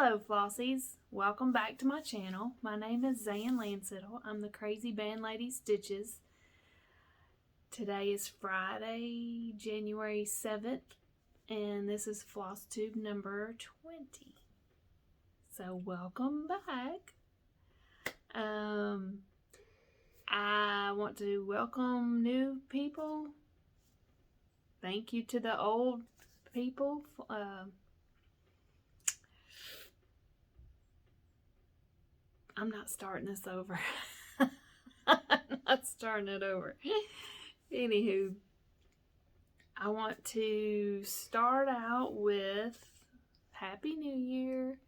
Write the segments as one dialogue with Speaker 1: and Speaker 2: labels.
Speaker 1: Hello Flossies, welcome back to my channel. My name is Zan Lancettle. I'm the Crazy Band Lady Stitches. Today is Friday, January 7th, and this is Flosstube number 20. So welcome back. I want to welcome new people. Thank you to the old people. I'm not starting this over. I'm not starting it over. Anywho, I want to start out with Happy New Year,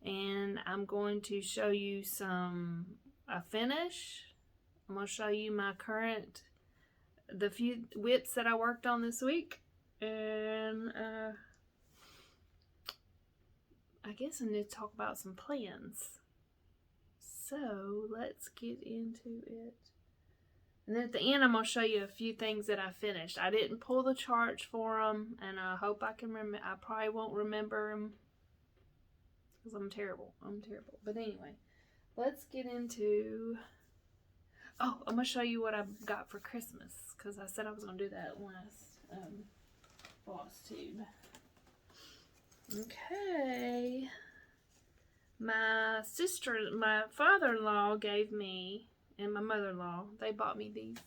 Speaker 1: and I'm going to show you a finish. I'm going to show you my the few whips that I worked on this week, and I guess I need to talk about some plans. So let's get into it. And then at the end, I'm going to show you a few things that I finished. I didn't pull the charts for them, and I hope I can remember. I probably won't remember them because I'm terrible. But anyway, let's get into... Oh, I'm going to show you what I got for Christmas, because I said I was going to do that last Flosstube. Okay. My father-in-law gave me, and my mother-in-law, they bought me these.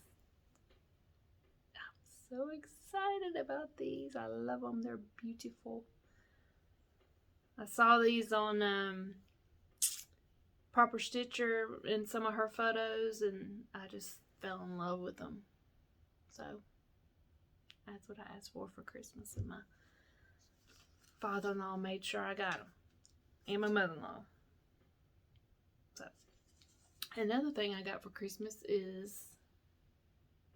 Speaker 1: I'm so excited about these. I love them. They're beautiful. I saw these on Proper Stitcher in some of her photos, and I just fell in love with them. So that's what I asked for Christmas, and my father-in-law made sure I got them. And my mother-in-law. So, another thing I got for Christmas is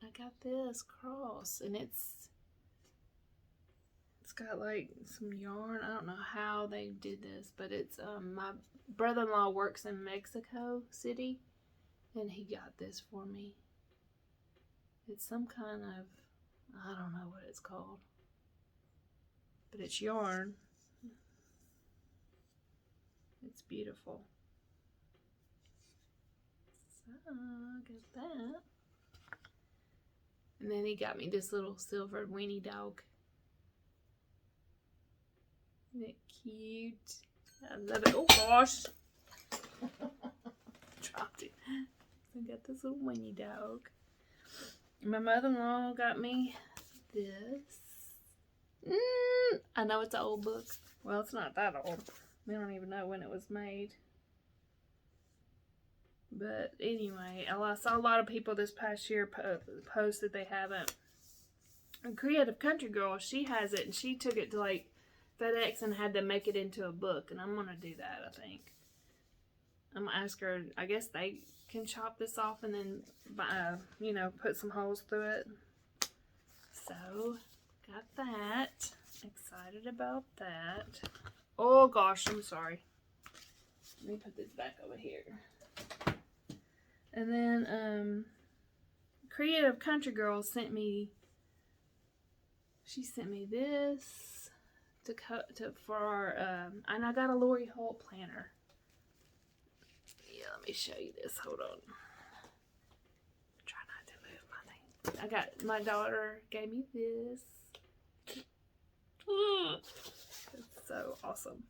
Speaker 1: I got this cross, and it's got like some yarn. I don't know how they did this, but it's my brother-in-law works in Mexico City, and he got this for me. It's some kind of, I don't know what it's called, but it's yarn. It's beautiful. So, got that. And then he got me this little silver weenie dog. Isn't it cute? I love it. Oh gosh. Dropped it. I got this little weenie dog. My mother-in-law got me this. I know it's an old book. Well, it's not that old. We don't even know when it was made. But anyway, I saw a lot of people this past year post that they haven't. And creative.country.girl, she has it, and she took it to like FedEx and had to make it into a book. And I'm going to do that, I think. I'm going to ask her, I guess they can chop this off and then, you know, put some holes through it. So, got that. Excited about that. Oh gosh, I'm sorry. Let me put this back over here. And then creative.country.girl sent me. She sent me this for our and I got a Lori Holt planner. Yeah, let me show you this. Hold on. Try not to move my thing. I got, my daughter gave me this. It's so awesome.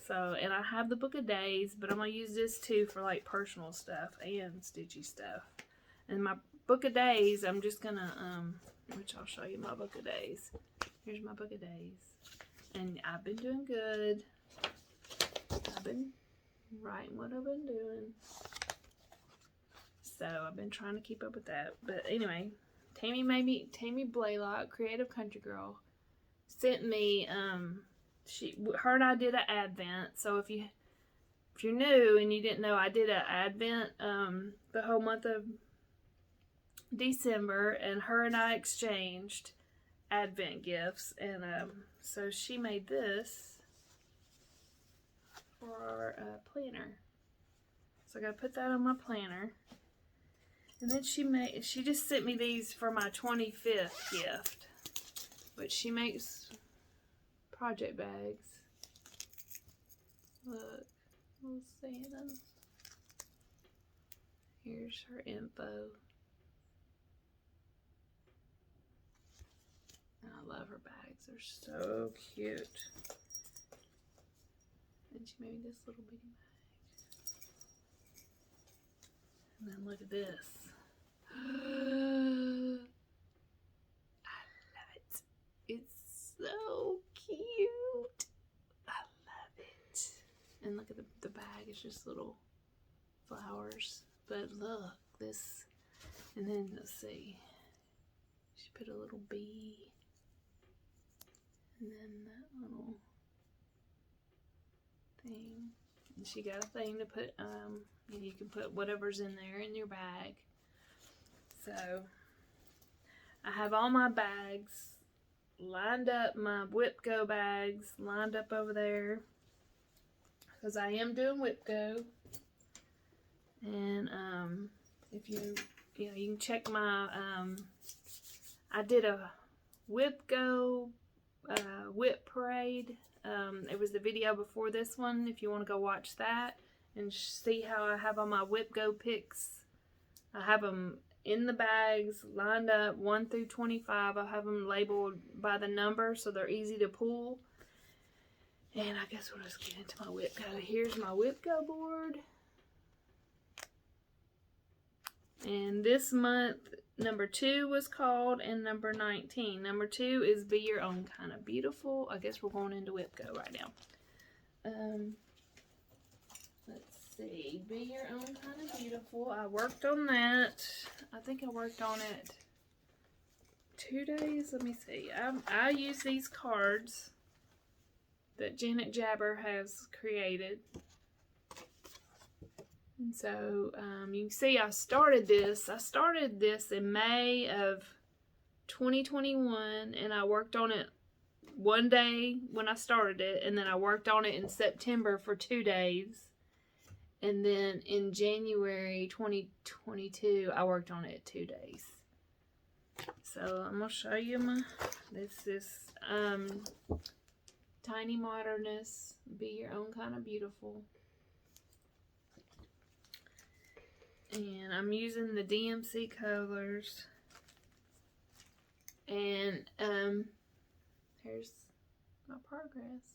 Speaker 1: So, and I have the book of days, but I'm going to use this too for like personal stuff and stitchy stuff. And my book of days, I'm just going to, which I'll show you my book of days. Here's my book of days. And I've been doing good. I've been writing what I've been doing. So, I've been trying to keep up with that. But anyway, Tammy Blaylock, creative.country.girl, sent me, her and I did an advent. So if you're new and you didn't know, I did an advent the whole month of December, and her and I exchanged advent gifts, and so she made this for our planner. So I gotta put that on my planner. And then she just sent me these for my 25th gift, which she makes project bags. Look, little Santa. Here's her info. I love her bags. They're so cute. And she made this little bitty bag. And then look at this. I love it. It's so cute. I love it. And look at the bag. It's just little flowers. But look, this. And then let's see. She put a little bee. And then that little thing. And she got a thing to put, and you can put whatever's in there in your bag. So, I have all my bags lined up, my Whip Go bags lined up over there. Because I am doing Whip Go. And, if you can check my, I did a Whip Go whip parade. It was the video before this one, if you want to go watch that and see how I have all my Whip Go picks. I have them in the bags lined up 1 through 25. I have them labeled by the number so they're easy to pull. And I guess we'll just get into my Whip Go. Here's my Whip Go board. And this month number 2 was called, and number 19. Number 2 is Be Your Own Kind of Beautiful. I guess we're going into Whip Go right now. Let's see. Be Your Own Kind of Beautiful. I worked on that. I think I worked on it 2 days. Let me see. I use these cards that Janet Jabber has created. And so, you can see I started this in May of 2021, and I worked on it one day when I started it, and then I worked on it in September for 2 days, and then in January 2022, I worked on it 2 days. So, I'm going to show you this is, Tiny Modernist, Be Your Own Kind of Beautiful. And I'm using the DMC colors. And here's my progress.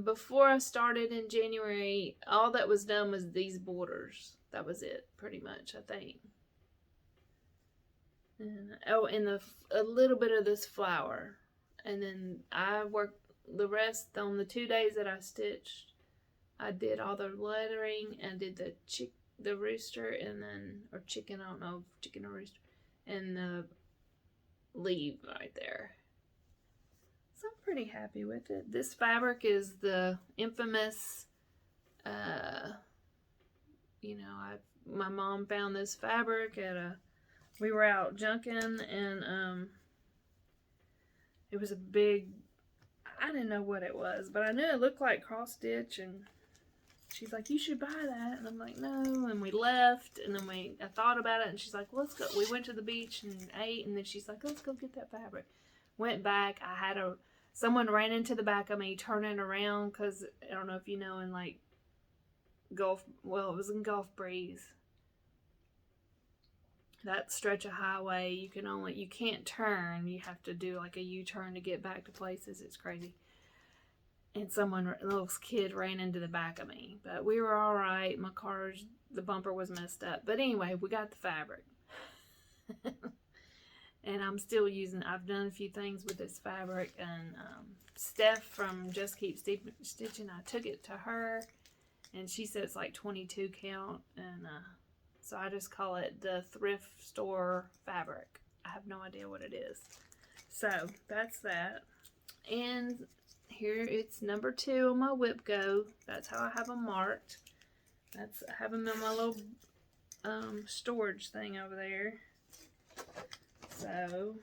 Speaker 1: Before I started in January, all that was done was these borders. That was it, pretty much, I think. And, oh, and a little bit of this flower. And then I worked the rest on the 2 days that I stitched. I did all the lettering and did the rooster, and then, or chicken, I don't know, chicken or rooster, and the leaf right there. So I'm pretty happy with it. This fabric is the infamous, my mom found this fabric at we were out junking, and it was a big, I didn't know what it was, but I knew it looked like cross stitch, and she's like, you should buy that. And I'm like, no. And we left. And then I thought about it. And she's like, let's go. We went to the beach and ate. And then she's like, let's go get that fabric. Went back. Someone ran into the back of me turning around. Because I don't know if you know, in like it was in Gulf Breeze. That stretch of highway, you can't turn. You have to do like a U-turn to get back to places. It's crazy. And a little kid ran into the back of me. But we were all right. The bumper was messed up. But anyway, we got the fabric. And I'm still I've done a few things with this fabric. And Steph from Just Keep Stitching, I took it to her. And she said it's like 22 count. And so I just call it the thrift store fabric. I have no idea what it is. So that's that. And here it's number 2 on my Whip Go. That's how I have them marked. I have them in my little storage thing over there. So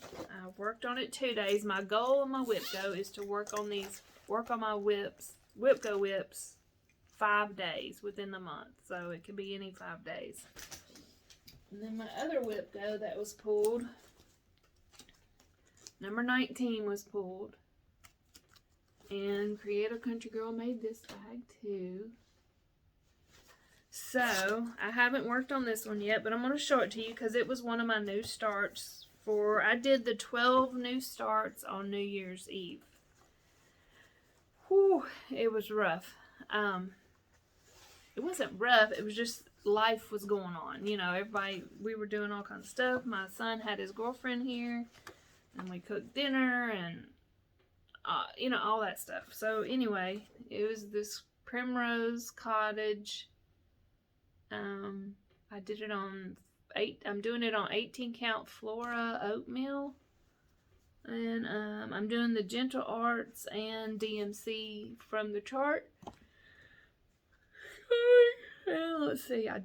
Speaker 1: I worked on it 2 days. My goal on my Whip Go is to work on my Whip Go whips 5 days within the month. So it can be any 5 days. And then my other Whip Go that was pulled, number 19 was pulled. And Creative Country Girl made this bag too. So, I haven't worked on this one yet, but I'm going to show it to you because it was one of my new starts for, I did the 12 new starts on New Year's Eve. Whew, it was rough. It wasn't rough, it was just life was going on. You know, everybody, we were doing all kinds of stuff. My son had his girlfriend here, and we cooked dinner, and, you know, all that stuff. So, anyway, it was this Primrose Cottage. I did it on I'm doing it on 18 count Flora oatmeal, and I'm doing the Gentle Arts and DMC from the chart. And let's see, I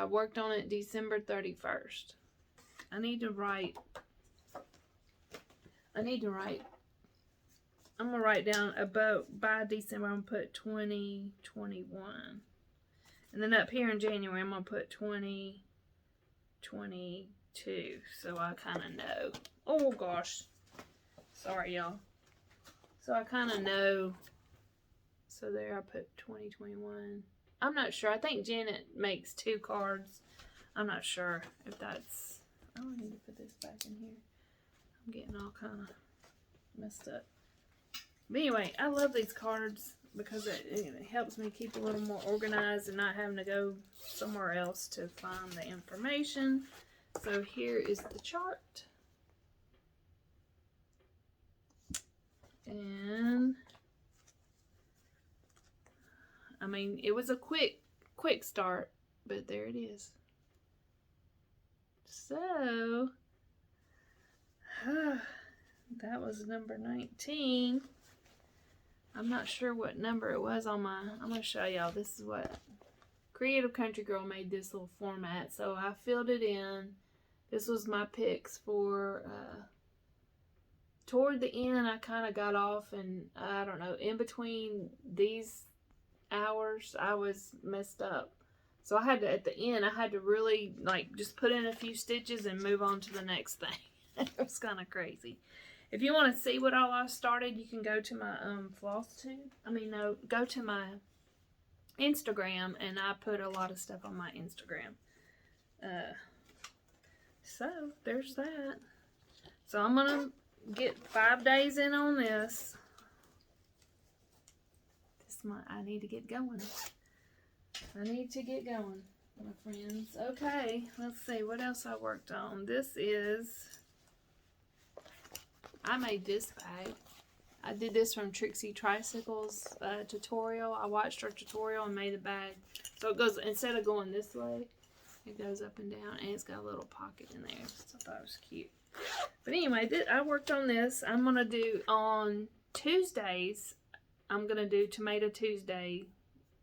Speaker 1: worked on it December 31st. I need to write, I'm gonna write down about by December. I'm gonna put 2021. And then up here in January, I'm going to put 2022. So I kind of know. Oh, gosh. Sorry, y'all. So I kind of know. So there, I put 2021. I'm not sure. I think Janet makes 2 cards. I'm not sure if that's... Oh, I need to put this back in here. I'm getting all kind of messed up. But anyway, I love these cards, because it helps me keep a little more organized and not having to go somewhere else to find the information. So here is the chart. And I mean, it was a quick start, but there it is. So that was number 19. I'm not sure what number it was on my... I'm going to show y'all. This is what Creative Country Girl made, this little format. So I filled it in. This was my picks for... toward the end, I kind of got off, and I don't know, in between these hours, I was messed up. So I had to, at the end, I had to really, like, just put in a few stitches and move on to the next thing. It was kind of crazy. If you want to see what all I started, you can go to my Flosstube. Go to my Instagram, and I put a lot of stuff on my Instagram. So there's that. So I'm gonna get 5 days in on this. I need to get going. I need to get going, my friends. Okay, let's see what else I worked on. This is... I made this bag. I did this from Trixie Tricycle's tutorial. I watched her tutorial and made a bag. So it goes, instead of going this way, it goes up and down, and it's got a little pocket in there. So I thought it was cute. But anyway, I worked on this. I'm going to do on Tuesdays, I'm going to do Tomato Tuesday.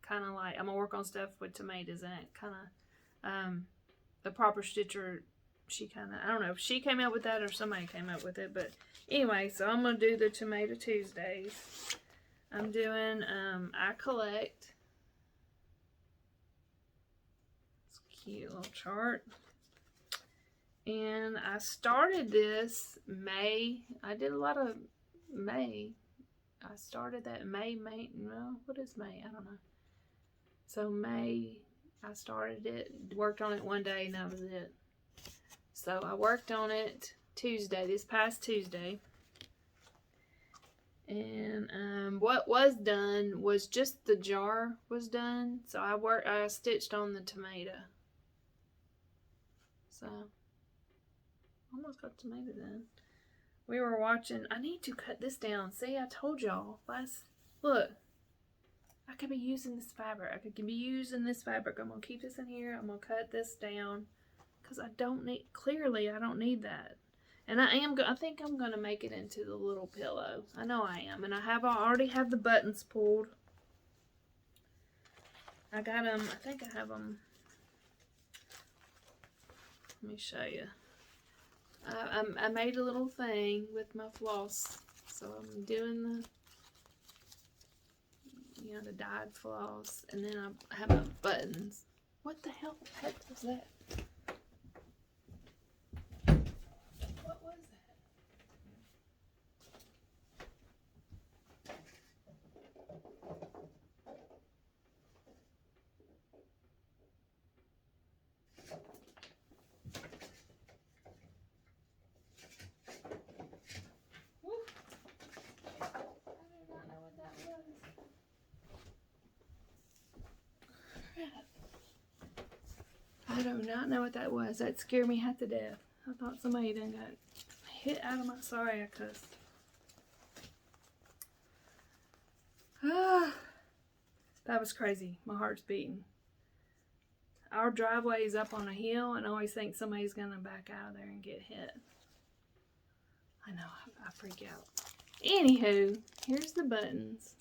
Speaker 1: Kind of like, I'm going to work on stuff with tomatoes in it. Kind of, the proper stitcher, she kind of, I don't know if she came up with that or somebody came up with it, but anyway, so I'm going to do the Tomato Tuesdays. I'm doing, I Collect. It's a cute little chart. And I started this May. I did a lot of May. I started that May, no, what is May? I don't know. So May, I started it, worked on it one day, and that was it. So I worked on it Tuesday, this past Tuesday. And what was done was just the jar was done. So I stitched on the tomato. So almost got tomato done. We were watching. I need to cut this down. See, I told y'all look, I could be using this fabric. I could be using this fabric. I'm gonna keep this in here. I'm gonna cut this down because I don't need that. And I think I'm gonna make it into the little pillow. I know I am. And I already have the buttons pulled. I got them. I think I have them. Let me show you. I made a little thing with my floss, so I'm doing the dyed floss, and then I have my buttons. What the hell was that? What was that? not know what that was. That scared me half to death. I thought somebody done got hit out of my, sorry, I cussed. That was crazy. My heart's beating. Our driveway is up on a hill, and I always think somebody's gonna back out of there and get hit. I know, I freak out. Anywho, here's the buttons.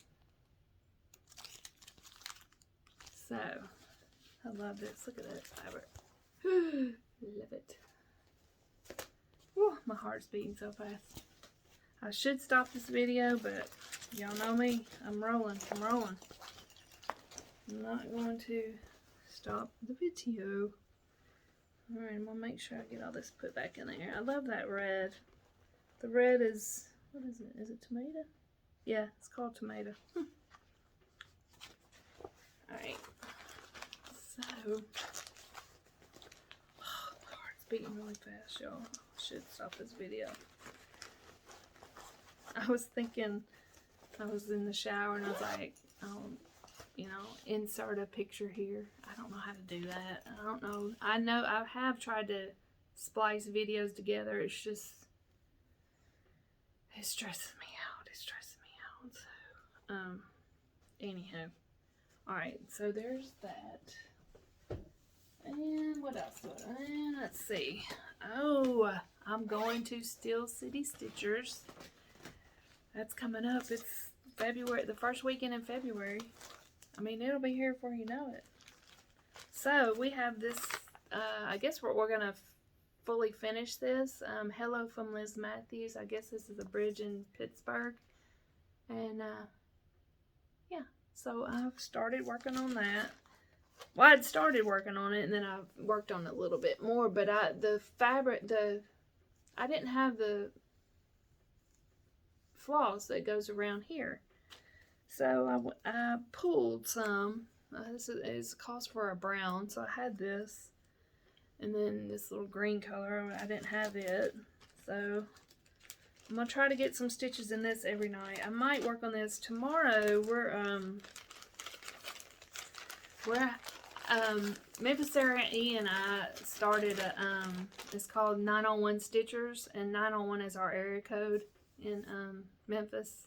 Speaker 1: So, I love this. Look at that fabric. Love it. Whew, my heart's beating so fast. I should stop this video, but y'all know me. I'm rolling. I'm rolling. I'm not going to stop the video. Alright, I'm going to make sure I get all this put back in there. I love that red. The red is, what is it? Is it tomato? Yeah, it's called tomato. Alright. So, oh, my heart's beating really fast, y'all. I should stop this video. I was thinking, I was in the shower and I was like, you know, insert a picture here. I don't know how to do that. I don't know. I know I have tried to splice videos together. It's just, it stresses me out. It stresses me out. So, anyhow. Alright, so there's that. And what else? And let's see. Oh, I'm going to Steel City Stitchers. That's coming up. It's February, the first weekend in February. I mean, it'll be here before you know it. So, we have this, I guess we're going to fully finish this. Hello from Liz Matthews. I guess this is a bridge in Pittsburgh. And, yeah. So, I've started working on that. Well, I'd started working on it, and then I worked on it a little bit more. But the fabric, I didn't have the floss that goes around here. So I pulled some. This is cost for a brown, so I had this, and then this little green color. I didn't have it, so I'm gonna try to get some stitches in this every night. I might work on this tomorrow. Memphis TN and I started it's called 901 Stitchers, and 901 is our area code in Memphis.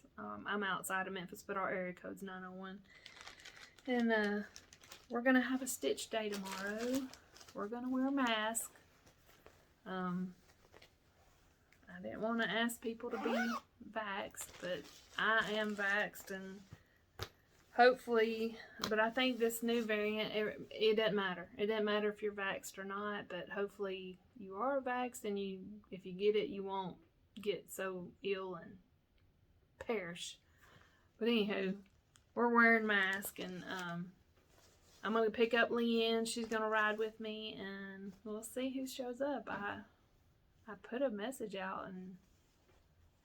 Speaker 1: I'm outside of Memphis, but our area code's 901. And we're gonna have a stitch day tomorrow. We're gonna wear a mask. I didn't want to ask people to be vaxxed, but I am vaxxed, and hopefully, but I think this new variant, it doesn't matter. It doesn't matter if you're vaxxed or not, but hopefully you are vaxxed, and if you get it, you won't get so ill and perish. But anywho, we're wearing masks, and I'm going to pick up Lynn. She's going to ride with me, and we'll see who shows up. I put a message out, and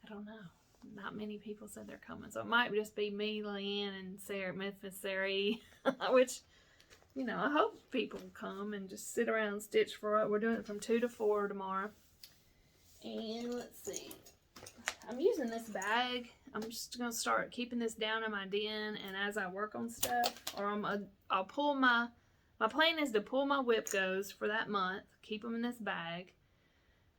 Speaker 1: I don't know. Not many people said they're coming, so it might just be me, Lynn, and Sarah, Memphis Sarah, which, you know, I hope people come and just sit around and stitch for it. We're doing it from 2 to 4 tomorrow. And let's see. I'm using this bag. I'm just going to start keeping this down in my den, and as I work on stuff, or I'll pull my plan is to pull my whip goes for that month, keep them in this bag,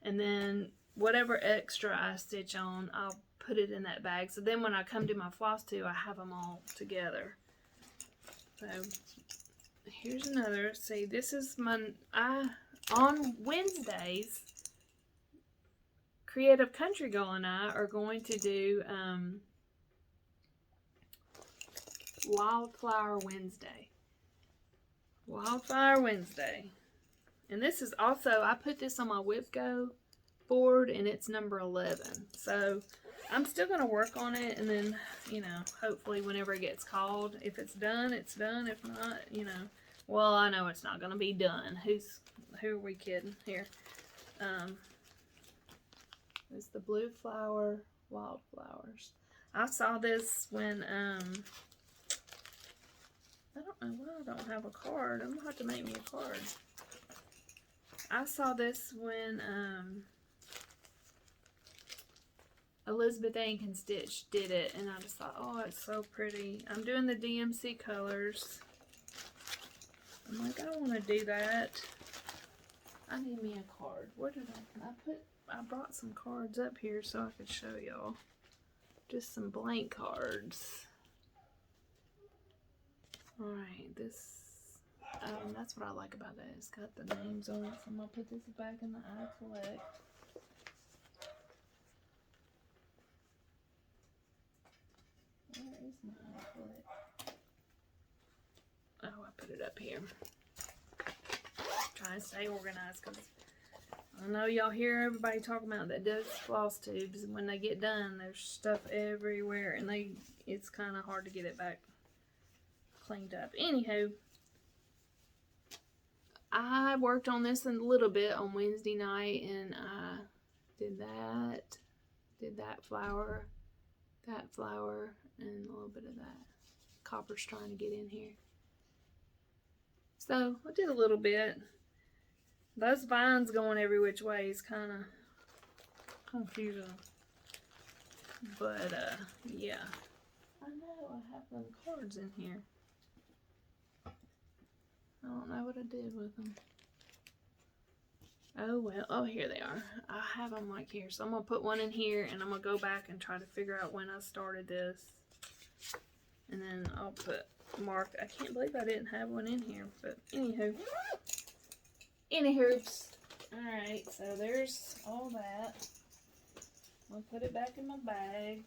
Speaker 1: and then whatever extra I stitch on, I'll put it in that bag. So then when I come to my Flosstube, I have them all together. So here's another. See, this is on Wednesdays, Creative Country Girl and I are going to do Wildflower Wednesday. Wildflower Wednesday. And this is also, I put this on my whip go board, and it's number 11. So I'm still going to work on it, and then, you know, hopefully whenever it gets called, if it's done, it's done. If not, you know, well, I know it's not going to be done. Who are we kidding here? It's the Blue Flower Wildflowers. I saw this when, I don't know why I don't have a card. I'm going to have to make me a card. I saw this when, Elizabeth Aiken Stitch did it, and I just thought, oh, it's so pretty. I'm doing the DMC colors. I'm like, I want to do that. I need me a card. Where did I brought some cards up here so I could show y'all. Just some blank cards. Alright, this, that's what I like about that. It's got the names on it. So I'm going to put this back in the I Collect. Where is my I Collect? Oh, I put it up here. Trying to stay organized because I know y'all hear everybody talking about that does floss tubes, and when they get done, there's stuff everywhere, and it's kind of hard to get it back cleaned up. Anywho, I worked on this a little bit on Wednesday night, and I did that flower, and a little bit of that. Copper's trying to get in here. So I did a little bit. Those vines going every which way is kind of confusing. But, yeah. I know I have them cards in here. I don't know what I did with them. Oh, well. Oh, here they are. I have them like here. So I'm going to put one in here, and I'm going to go back and try to figure out when I started this. And then I'll put mark. I can't believe I didn't have one in here. But, anywho. Anywhoops. Alright, so there's all that. I'll put it back in my bag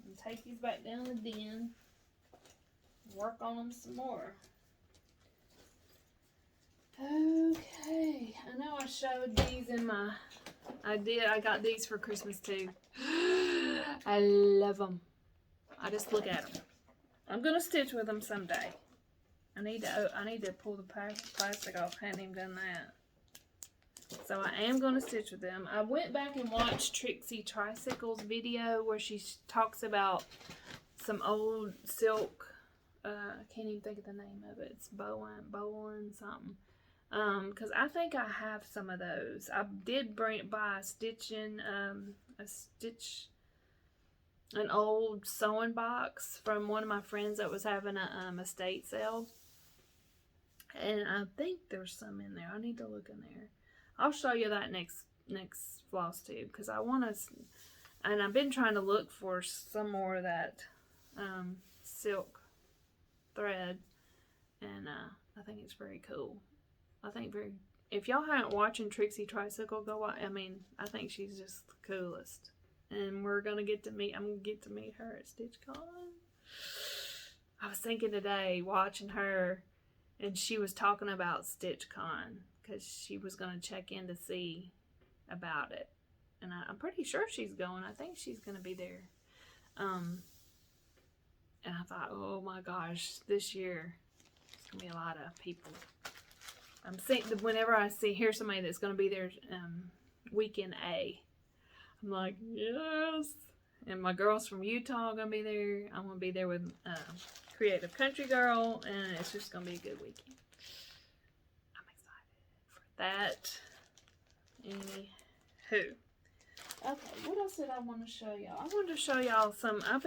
Speaker 1: and take these back down the den. Work on them some more. Okay. I know I showed these in my... I got these for Christmas too. I love them. I just look at them. I'm going to stitch with them someday. I need to pull the plastic off. I hadn't even done that. So I am going to stitch with them. I went back and watched Trixie Tricycle's video where she talks about some old silk. I can't even think of the name of it. It's Bowen something. Because I think I have some of those. I did buy a Stitchen, an old sewing box from one of my friends that was having a estate sale. And I think there's some in there. I need to look in there. I'll show you that next floss tube because I want to, and I've been trying to look for some more of that silk thread, and I think it's very cool. If y'all aren't watching Trixie Tricycle, go watch. I mean, I think she's just the coolest, and I'm gonna get to meet her at Stitchcon. I was thinking today watching her, and she was talking about Stitchcon. Because she was going to check in to see about it. And I'm pretty sure she's going. I think she's going to be there. And I thought, oh my gosh, this year, it's going to be a lot of people. I'm seeing, whenever I hear somebody that's going to be there weekend A, I'm like, yes. And my girls from Utah are going to be there. I'm going to be there with creative.country.girl. And it's just going to be a good weekend. That. Anywho. Okay, what else did I want to show y'all? I wanted to show y'all some. I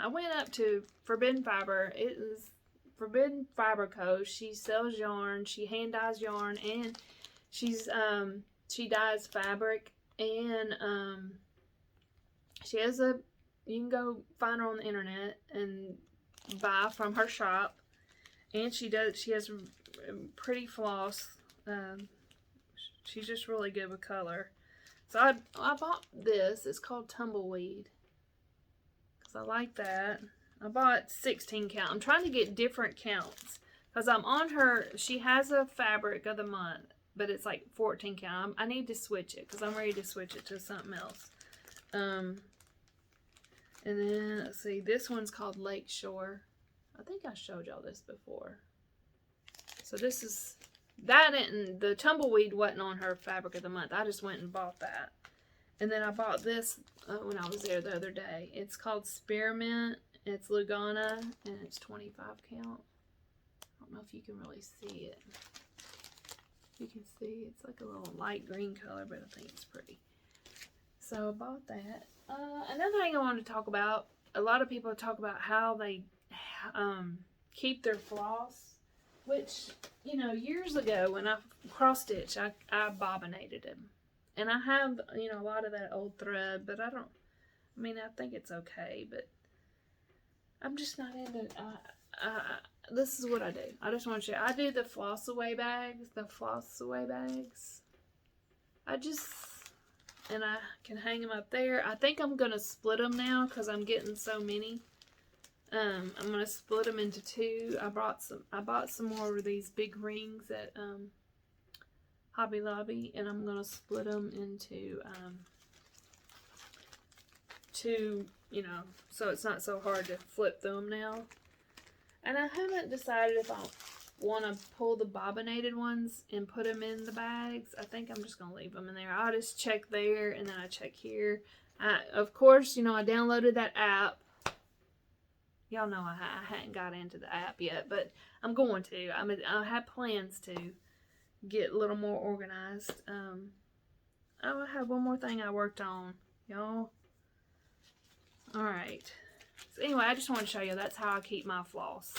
Speaker 1: went up to Forbidden Fiber. It is Forbidden Fiber Co. She sells yarn. She hand dyes yarn, and she dyes fabric. And she has you can go find her on the internet and buy from her shop. And she has pretty floss. She's just really good with color. So I bought this. It's called Tumbleweed. Because I like that. I bought 16 count. I'm trying to get different counts. Because I'm on her. She has a fabric of the month. But it's like 14 count. I need to switch it. Because I'm ready to switch it to something else. And then, let's see. This one's called Lakeshore. I think I showed y'all this before. So this is... That and the Tumbleweed wasn't on her fabric of the month. I just went and bought that. And then I bought this when I was there the other day. It's called Spearmint. It's Lugana and it's 25 count. I don't know if you can really see it. You can see it's like a little light green color, but I think it's pretty. So I bought that. Another thing I wanted to talk about. A lot of people talk about how they keep their floss. which, you know, years ago when I cross stitched, I bobbinated them. And I have, you know, a lot of that old thread, but I think it's okay, but I'm just not into it. This is what I do. I just want to show you. I do the Flosstube bags. And I can hang them up there. I think I'm going to split them now because I'm getting so many. I'm going to split them into two. I bought some more of these big rings at Hobby Lobby, and I'm going to split them into two, you know, so it's not so hard to flip them now. And I haven't decided if I want to pull the bobbinated ones and put them in the bags. I think I'm just going to leave them in there. I'll just check there and then I check here. Of course, you know, I downloaded that app. Y'all know I hadn't got into the app yet, but I'm going to. I have plans to get a little more organized. I have one more thing I worked on, y'all. Alright. So anyway, I just want to show you that's how I keep my floss.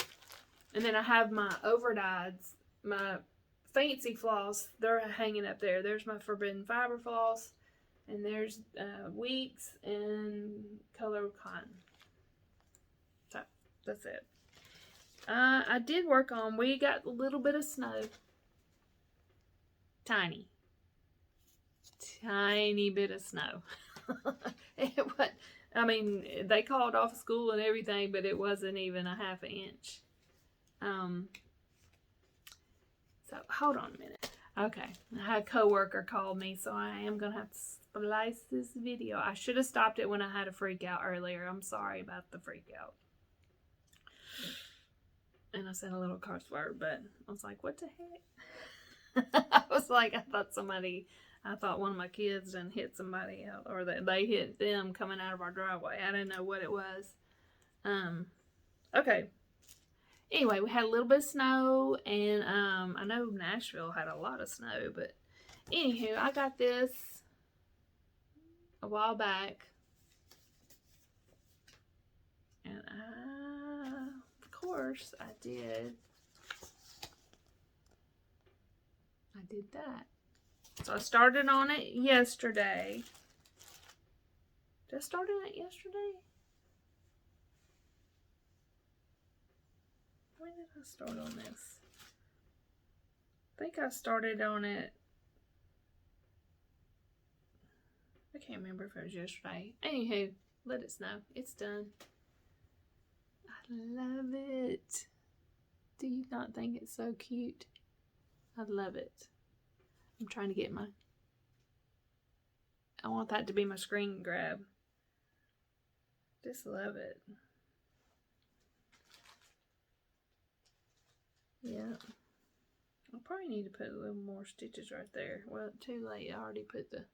Speaker 1: And then I have my overdyes, my fancy floss, they're hanging up there. There's my forbidden fiber floss, and there's Weeks and colored cotton. So that's it. I did work on, we got a little bit of snow. Tiny bit of snow. I mean, they called off school and everything, but it wasn't even a half an inch. So hold on a minute. Okay, I had a coworker call me, so I am gonna have to splice this video. I should have stopped it when I had a freak out earlier. I'm sorry about the freak out. And I said a little curse word, but I was like, what the heck? I was like, I thought one of my kids done hit somebody else, or that they hit them coming out of our driveway. I didn't know what it was. Okay. Anyway, we had a little bit of snow, and I know Nashville had a lot of snow, but anywho, I got this a while back, and of course, I did that. So I started on it yesterday. Did I start on it yesterday? When did I start on this? I think I started on it. I can't remember if it was yesterday. Anywho, let it snow. It's done. I love it. Do you not think it's so cute? I love it. I'm trying to get I want that to be my screen grab. Just love it. Yeah. I'll probably need to put a little more stitches right there. Well, too late. I already put the...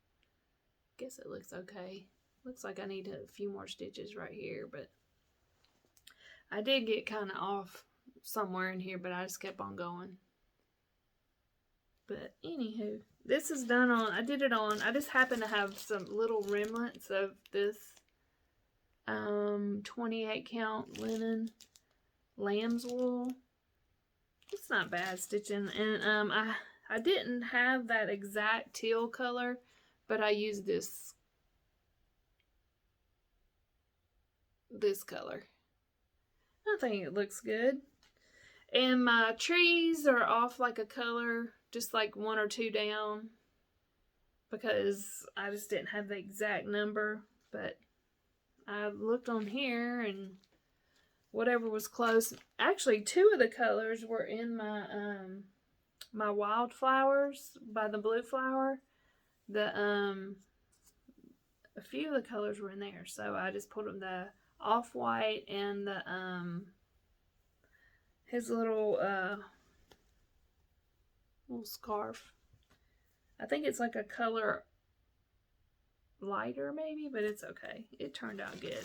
Speaker 1: Guess it looks okay. Looks like I need a few more stitches right here, but I did get kind of off somewhere in here, but I just kept on going. But anywho, this is done on, I did it on, I just happen to have some little remnants of this 28 count linen lamb's wool. It's not bad stitching, and I didn't have that exact teal color, but I used this color. I think it looks good. And my trees are off like a color, just like 1 or 2 down, because I just didn't have the exact number. But I looked on here and whatever was close. Actually, 2 of the colors were in my my Wildflowers by the Blue Flower. A few of the colors were in there, so I just put them the off-white and the his little scarf. I think it's like a color lighter maybe, but it's okay. It turned out good.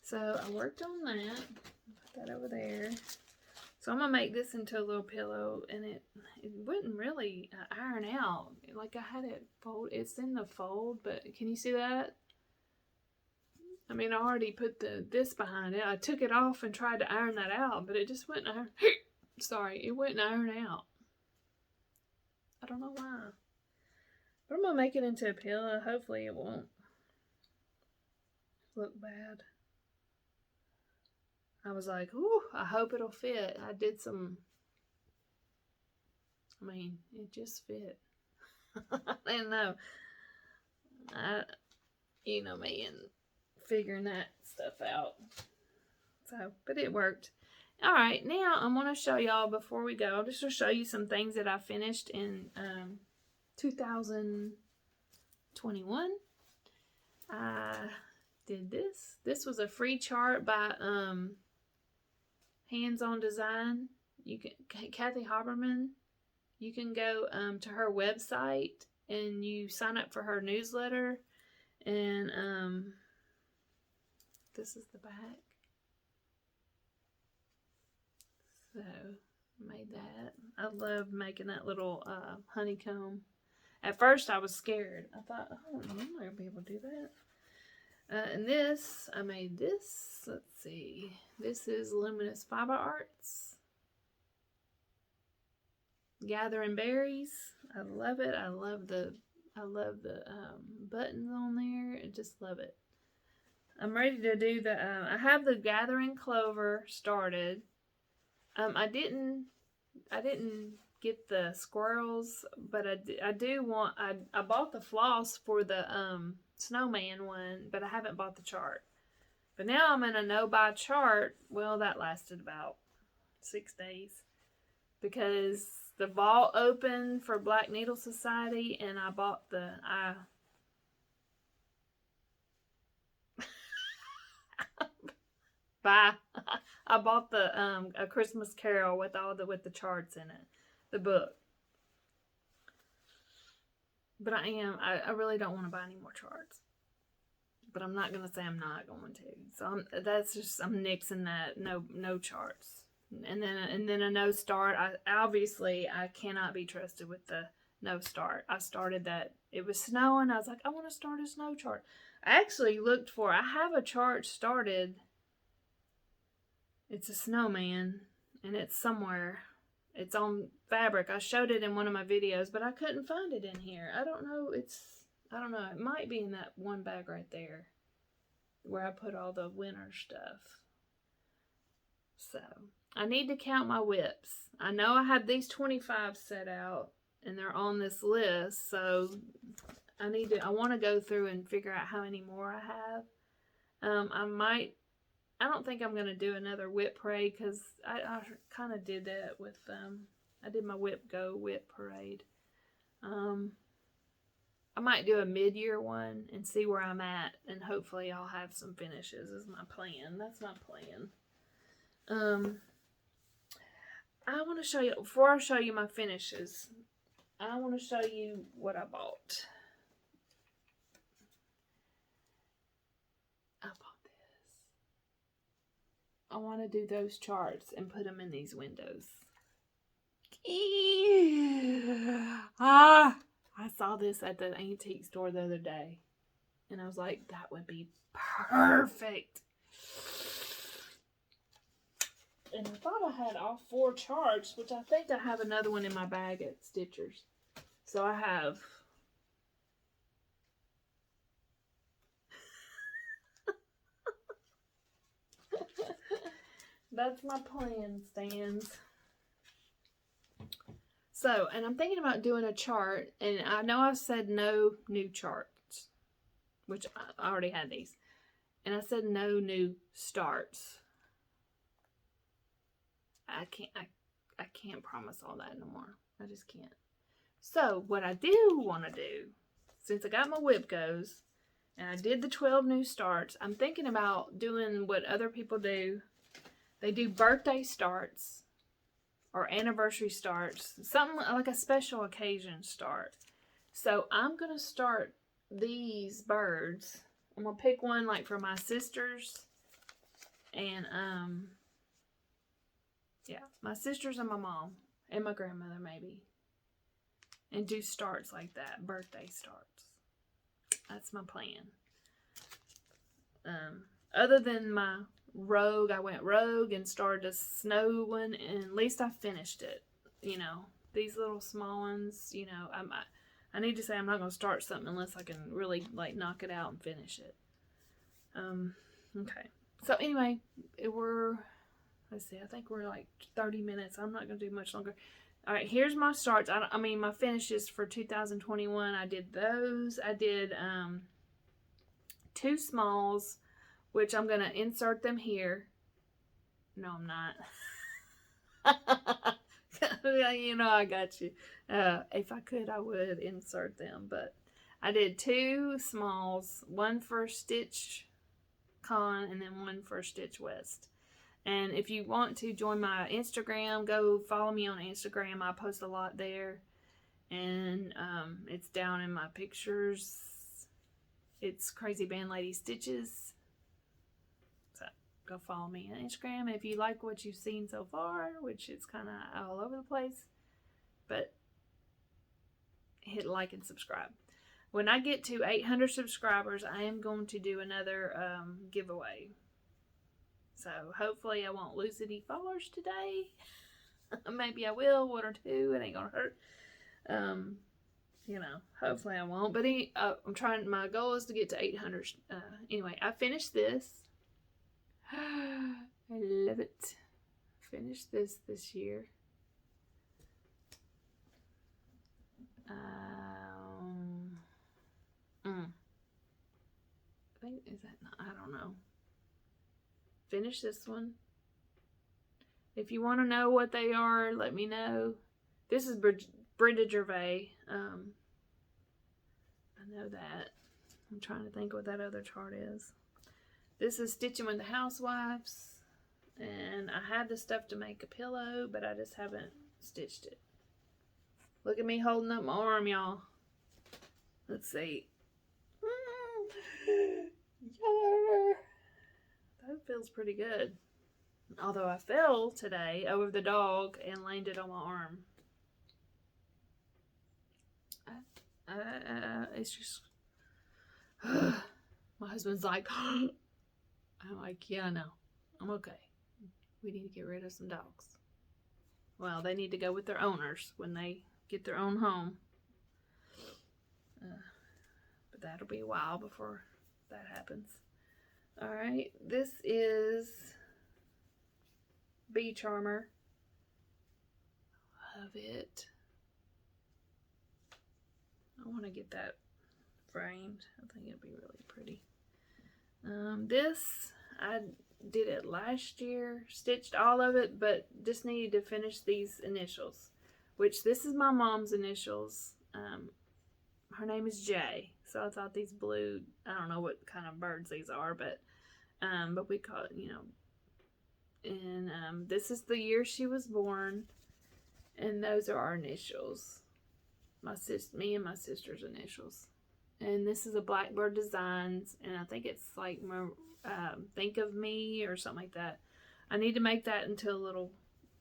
Speaker 1: So I worked on that. Put that over there. So I'm gonna make this into a little pillow, and it wouldn't really iron out. Like I had it fold. It's in the fold, but can you see that? I mean, I already put this behind it. I took it off and tried to iron that out, but it just wouldn't iron. Sorry, it wouldn't iron out. I don't know why. But I'm going to make it into a pillow. Hopefully it won't look bad. I was like, ooh, I hope it'll fit. I did some, I mean, it just fit. I didn't know. You know me and figuring that stuff out. So, but it worked. All right, now I'm going to show y'all before we go. I'm just going to show you some things that I finished in 2021. I did this. This was a free chart by Hands On Design. You can Kathy Haberman. You can go to her website and you sign up for her newsletter. And this is the back. So, made that. I love making that little honeycomb. At first, I was scared. I thought, oh, I'm not going to be able to do that. And this, I made this. Let's see. This is Luminous Fiber Arts. Gathering Berries. I love it. I love the buttons on there. I just love it. I'm ready to do the, I have the Gathering Clover started. I didn't get the squirrels, but I do want, I bought the floss for the snowman one, but I haven't bought the chart. But now I'm in a no-buy chart. Well, that lasted about 6 days because the vault opened for Black Needle Society, and I bought the I bought the A Christmas Carol with the charts in it, the book. But I really don't want to buy any more charts. But I'm not gonna say I'm not going to. So I'm nixing that no charts. And then a no start. I cannot be trusted with the no start. I started that. It was snowing. I was like, I want to start a snow chart. I actually looked for. I have a chart started. It's a snowman, and it's somewhere. It's on fabric. I showed it in one of my videos, but I couldn't find it in here. I don't know. I don't know. It might be in that one bag right there where I put all the winter stuff. So, I need to count my whips. I know I have these 25 set out, and they're on this list, so I want to go through and figure out how many more I have. I don't think I'm going to do another whip parade because I kind of did that with, I did my whip parade. I might do a mid-year one and see where I'm at, and hopefully I'll have some finishes is my plan. That's my plan. I want to show you, before I show you my finishes, I want to show you what I bought. I want to do those charts and put them in these windows. I saw this at the antique store the other day, and I was like, that would be perfect. And I thought I had all 4 charts, which I think I have another one in my bag at Stitchers. So I have... That's my plan, Stans. So, and I'm thinking about doing a chart, and I know I said no new charts, which I already had these, and I said no new starts. I can't promise all that no more. I just can't. So, what I do want to do, since I got my whip goes, and I did the 12 new starts, I'm thinking about doing what other people do. They do birthday starts or anniversary starts, something like a special occasion start. So I'm going to start these birds. I'm going to pick one like for my sisters and, yeah, my sisters and my mom and my grandmother maybe. And do starts like that, birthday starts. That's my plan. Other than my rogue. I went rogue and started a snow one, and at least I finished it. You know, these little small ones, you know, I need to say I'm not going to start something unless I can really, like, knock it out and finish it. Okay. So, anyway, let's see, I think we're like 30 minutes. I'm not going to do much longer. All right, here's my starts. I mean, my finishes for 2021. I did those. I did 2 smalls, which I'm going to insert them here. No, I'm not. You know, I got you. If I could, I would insert them. But I did 2 smalls, one for Stitchcon and then one for Stitch West. And if you want to join my Instagram, go follow me on Instagram. I post a lot there. And it's down in my pictures. It's Crazy Band Lady Stitches. So go follow me on Instagram if you like what you've seen so far, which is kind of all over the place. But hit like and subscribe. When I get to 800 subscribers, I am going to do another giveaway. So hopefully I won't lose any followers today. Maybe I will, 1 or 2. It ain't gonna hurt. You know, hopefully I won't. But I'm trying. My goal is to get to 800. Anyway, I finished this. I love it. Finished this year. I think, is that, I don't know. Finish this one. If you want to know what they are, let me know. This is Brenda Gervais. I know that. I'm trying to think what that other chart is. This is Stitching with the Housewives. And I had the stuff to make a pillow, but I just haven't stitched it. Look at me holding up my arm, y'all. Let's see. That feels pretty good. Although I fell today over the dog and landed on my arm. It's just... My husband's like... I'm like, yeah, I know. I'm okay. We need to get rid of some dogs. Well, they need to go with their owners when they get their own home. But that'll be a while before that happens. Alright, this is Bee Charmer. Love it. I want to get that framed. I think it'd be really pretty. This, I did it last year, stitched all of it, but just needed to finish these initials, which this is my mom's initials. Her name is Jay, so I thought these blue, I don't know what kind of birds these are, but we call it, you know, and this is the year she was born, and those are our initials. Me and my sister's initials. And this is a Blackbird Designs, and I think it's like Think of Me or something like that. I need to make that into a little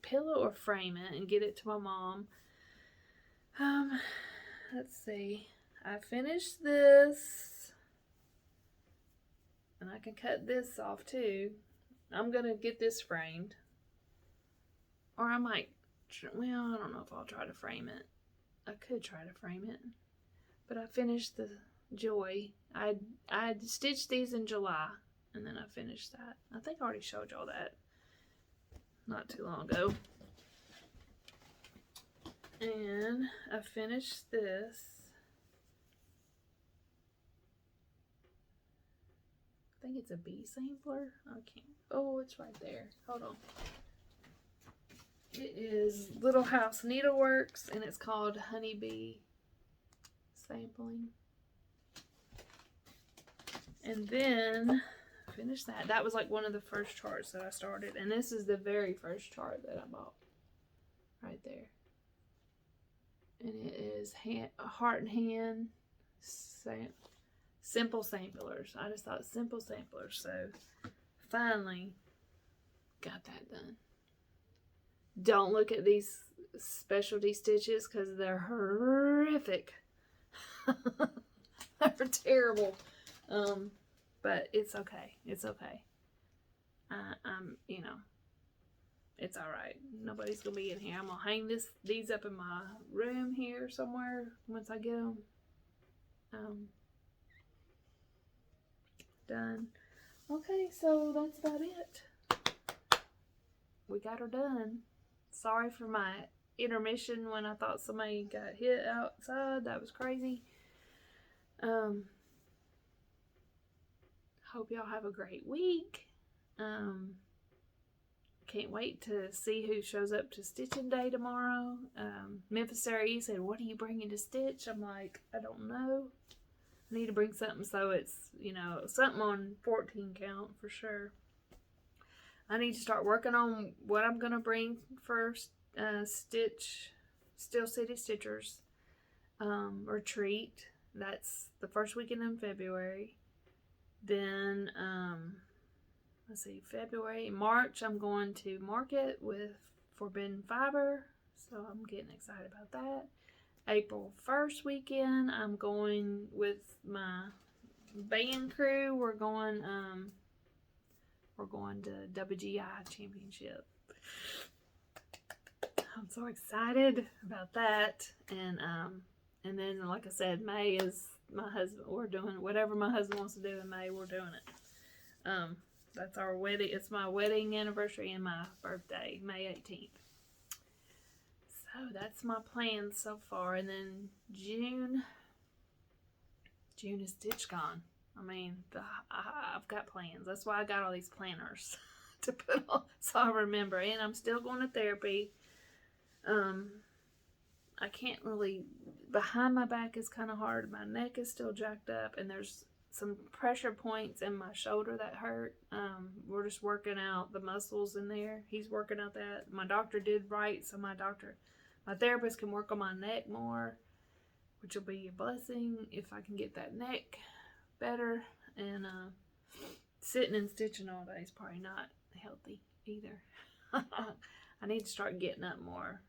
Speaker 1: pillow or frame it and get it to my mom. Let's see. I finished this, and I can cut this off too. I'm gonna get this framed, or I might. Well, I don't know if I'll try to frame it. I could try to frame it, but I finished the Joy. I stitched these in July, and then I finished that. I think I already showed y'all that not too long ago. And I finished this. I think it's a bee sampler. I can't. Oh, it's right there. Hold on. It is Little House Needleworks, and it's called Honeybee Sampling. And then finish that. That was like one of the first charts that I started, and this is the very first chart that I bought. Right there. And it is Heart and Hand Simple Samplers. I just thought Simple Samplers, so finally got that done. Don't look at these specialty stitches because they're horrific. They're terrible. But it's okay. It's okay. you know, it's alright. Nobody's gonna be in here. I'm gonna hang these up in my room here somewhere once I get them done. Okay, so that's about it. We got her done. Sorry for my intermission when I thought somebody got hit outside. That was crazy. Hope y'all have a great week. Can't wait to see who shows up to Stitching Day tomorrow. Memphis TN said, "What are you bringing to stitch?" I'm like, I don't know. I need to bring something so it's, you know, something on 14 count for sure. I need to start working on what I'm going to bring for Steel City Stitchers retreat. That's the first weekend in February. Then, let's see, March, I'm going to Market with Forbidden Fiber. So I'm getting excited about that. April 1st weekend, I'm going with my band crew. We're going to WGI Championship. I'm so excited about that. And then, like I said, May is my husband. We're doing whatever my husband wants to do in May. We're doing it. That's our wedding. It's my wedding anniversary and my birthday, May 18th. So that's my plans so far. And then June is Stitchcon. I mean, I've got plans. That's why I got all these planners to put on so I remember. And I'm still going to therapy. I can't really, behind my back is kind of hard. My neck is still jacked up, and there's some pressure points in my shoulder that hurt. We're just working out the muscles in there. He's working out that. My doctor did right, so my therapist can work on my neck more, which will be a blessing if I can get that neck better. And sitting and stitching all day is probably not healthy either. I need to start getting up more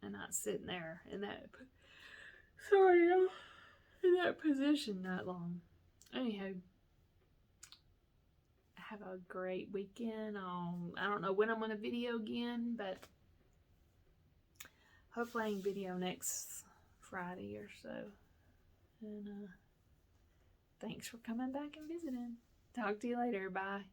Speaker 1: and not sitting there in that position that long. Anyhow, have a great weekend. I don't know when I'm going to video again, but hopefully I can video next Friday or so. And thanks for coming back and visiting. Talk to you later. Bye.